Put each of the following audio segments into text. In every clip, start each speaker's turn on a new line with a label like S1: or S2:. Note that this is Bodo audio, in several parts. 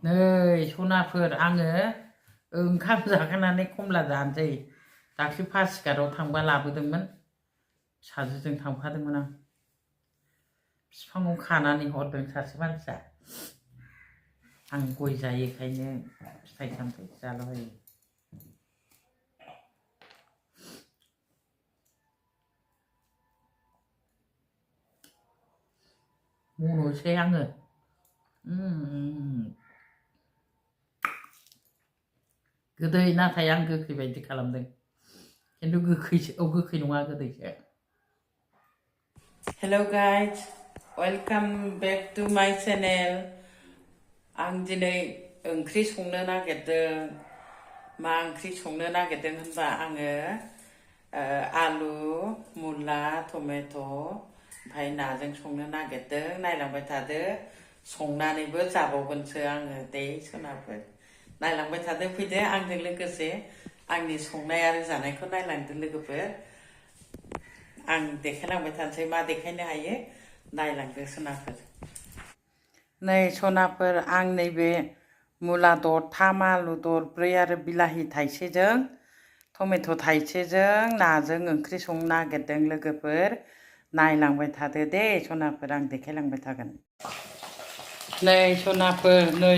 S1: नै सनाफोर आङो ओंखाम जाखांनानै खमला जानोसै दाख्लै पासिघाटआव थांबा लाबोदोंमोन फिसाजोजों थांफादोंमोन आं बिफाङाव खानानै हरदों सासे मानसिया आं गय जायोखायनो फिथाइ सामथाइ जालाबायो मन'सै आङो गोदै नाथाय आं गोखै बायदि खालामदों खिन्थु गोखैसो गोखै नङा गोदैसो hello guys welcome back to my channel आं दिनै ओंख्रि संनो नागिरदों मा ओंख्रि संनो नागिरदों होनबा आङो आलु मुला टमेट' ओमफ्राय नाजों संनो नागिरदों नायलांबाय थादो संनानैबो जाबावगोनसो आङो दे सोनाफोर नायलांबाय थादो फैदो आंजों लोगोसे आंनि संनाय आरो जानायखौ नायलांदो लोगोफोर आं देखायलांबाय थानोसै मा देखायनो हायो नायलांदो सनाफोर नै सनाफोर आं नैबे मुला दरथाम आलु दरब्रै आरो बिलाहि थाइसेजों टमेट' थाइसेजों नाजों ओंख्रि संनो नागिरदों लोगोफोर नायलांबाय थादो दे सनाफोर आं देखायलांबाय थागोन नै सनाफोर नै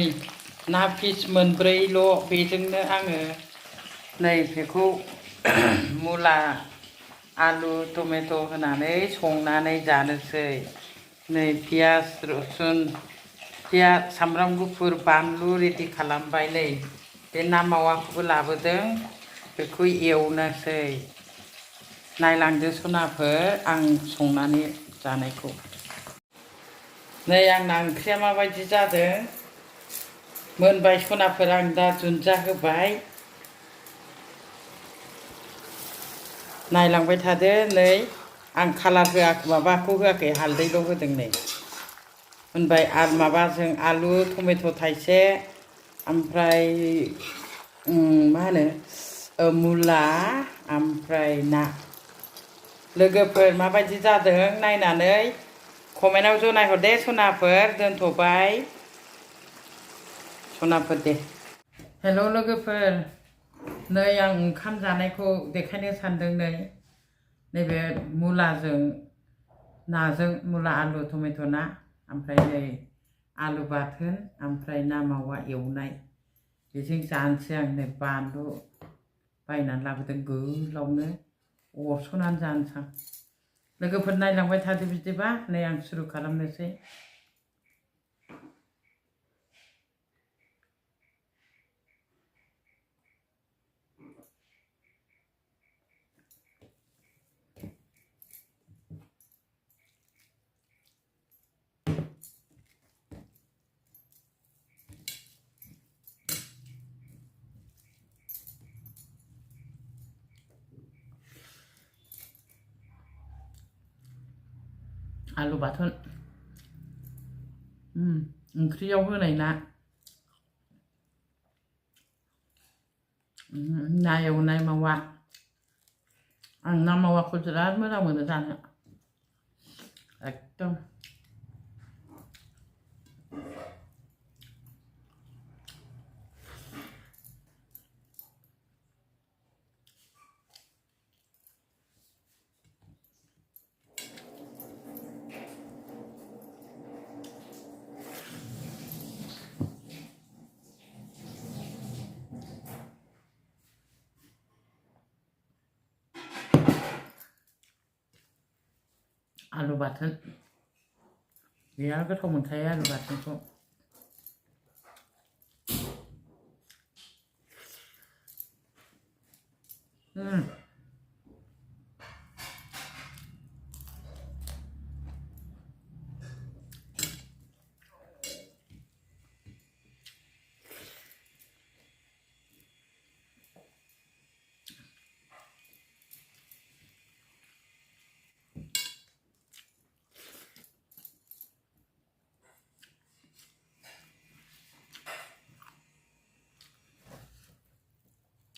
S1: ना पिस मोनब्रैल' बेजोंनो आङो नै बेखौ मुला आलु टमेट' होनानै संनानै जानोसै नै पियास रसुन पियास सामब्राम गुफुर बानलु रेडि खालामबाय नै बे ना मावाखौबो लाबोदों बेखौ एवनोसै नायलांदो सनाफोर आं संनानै जानायखौ नै आंना ओंख्रिया माबायदि जादों मोनबाय सनाफोर आं दा दुन्दिया होबाय नायलांबाय थादो नै आं कालार होआखै माबाखौ होआखै हालदैल' होदों नै मोनबाय आरो माबाजों आलु टमेट' थाइसे ओमफ्राय मा होनो मुला ओमफ्राय ना लोगोफोर माबायदि जादों नायनानै कमेन्टआव जनायहरदे सनाफोर दोनथ'बाय सनाफोर दे हेल' लोगोफोर नै आं ओंखाम जानायखौ देखायनो सानदों नै नैबे मुलाजों नाजों मुला आलु टमेट' ना ओमफ्राय नै आलु बाथोन ओमफ्राय ना मावा एवनाय बेजों जानोसै आं नै बानलु बायनानै लाबोदों गोलावनो अरस'नानै जानोसै आं लोगोफोर नायलांबाय थादो बिदिबा नै आं सुरु खालामनोसै आलु बाथोन ओंख्रियाव होनाय ना ना एवनाय मावा आं ना मावाखौ बिराद मोजां मोनो जानो एकदम आलु बाथोन बिराद गोथाव मोनखायो आलु बाथोनखौ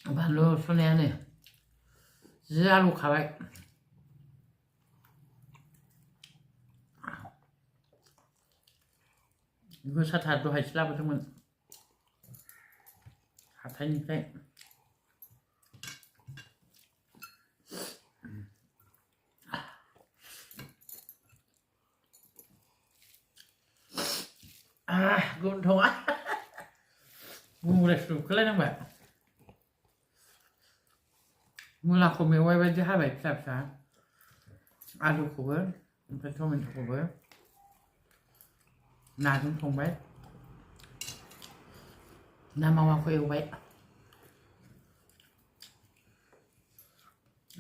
S1: बानलु सुनायानो जि आलु खाबाय गोसाथार दहायसो लाबोदोंमोन हाथाइनिफ्राय गन्थंआ गुंग्राय सुखोलायनांबाय मुलाखौ मेवाइ बायदि हाबाय फिसा फिसा आलुखौबो ओमफ्राय टमेट'खौबो नाजों संबाय ना मावाखौ एवबाय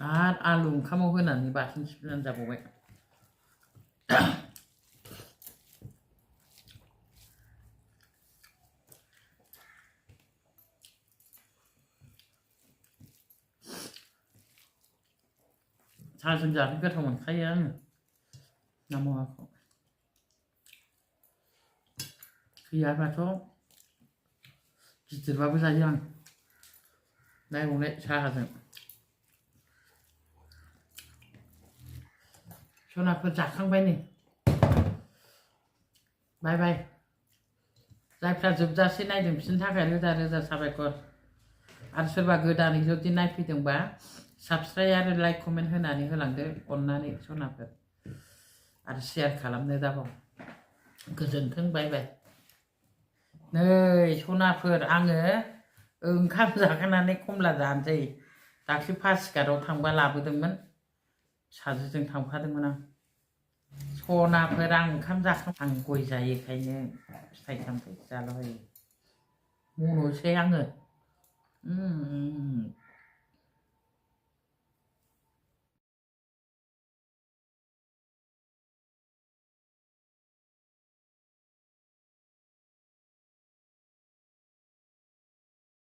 S1: आरो आलु ओंखामाव होनानै बाथोन सिफ्लेनानै जाबावबाय साहाजों जानो गोथाव मोनखायो आङो ना मावाखौ गैयाबाथ' गिदिरबाबो जायो आं ना एवनाय साहाजों सनाफोर जाखांबाय नै बाय बाय जायफ्रा जोबजासे नायदों बिसोरनि थाखाय रोजा रोजा साबायखर आरो सोरबा गोदानै जुदि नायफैदोंबा साबस्क्राइब आरो लाइक कमेन्ट होनानै होलांदो अननानै सनाफोर आरो शेयार खालामनो दाबाव गोजोन्थों बाय बाय नै सनाफोर आङो ओंखाम जाखांनानै खमला जानोसै दाख्लै पासिघाटआव थांबा लाबोदोंमोन फिसाजोजों थांफादोंमोन आं सनाफोर आं ओंखाम जाखां आं गय जायैखायनो फिथाइ सामथाइ जालाबायो मन'सै आङो